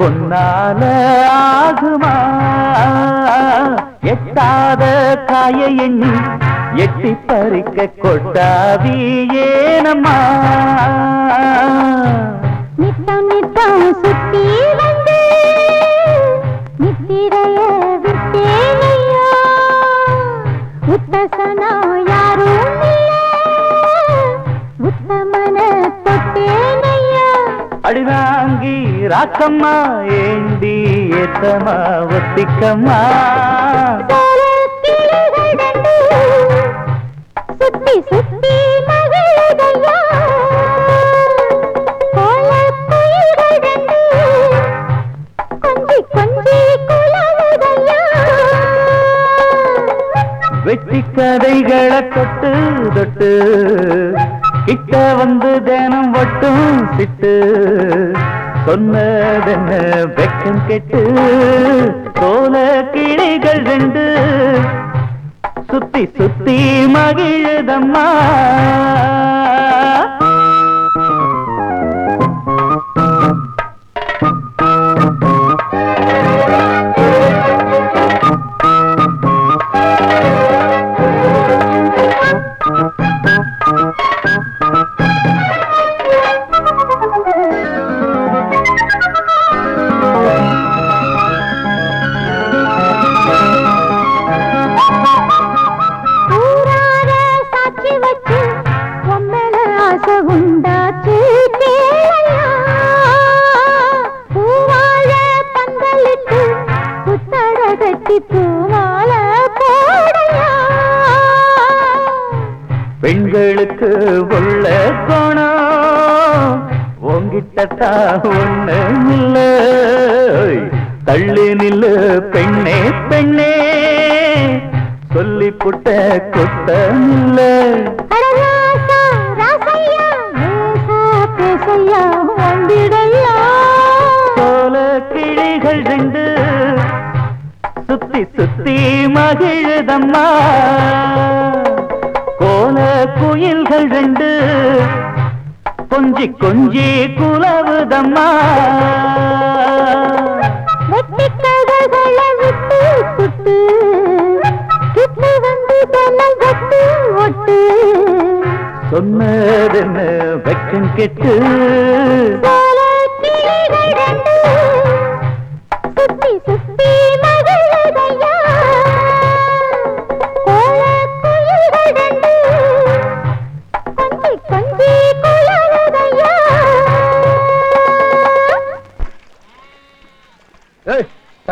ஒன்னால ஆகுமா எட்டாத காய எண்ணி எட்டி பறிக்க கொட்டாவி ஏனம்மா நித்தம் நித்தம் சுத்தி வந்து நித்திரைய விட்டேனையா உத்தசனா யாரும் உத்தமன தொட்டேனையா அடிவாங்கி ராக்கம்மா ஏண்டி ஏத்தமா ஒத்திக்கம்மா சுத்தி சுத்தி மகிழ்தையா கொஞ்சி கொஞ்சி குலவுதையா வெட்டி கதைகளை தொட்டு தொட்டு கிட்ட வந்து தினம் ஒட்டும் சிட்டு சொன்னதென்ன வெக்கம் கெட்டு சோல கிளிகள் ரெண்டு சுத்தி சுத்தி மகிழுதம்மா உண்டாச்சு பூவாழ பந்தலிட்டு புத்தட கட்டி பூமால போடையா பெண்களுக்கு உள்ள கோணம் உங்கிட்டா ஒண்ணு இல்ல தள்ளி நில்லு பெண்ணே பெண்ணே சொல்லி புட்ட குத்தம் இல்ல சோல கிளிகள் ரெண்டு சுத்தி சுத்தி மகிழுதம்மா கோல குயில்கள் ரெண்டு கொஞ்சி கொஞ்சி குலவுதம்மா வெட்டிக்கதைகளை விட்டு சுட்டு கிட்டு வந்து ஜன்னல் கட்டு ஒட்டு சொன்னதென்ன வெக்கம் கெட்டு கிளிகள் ரெண்டு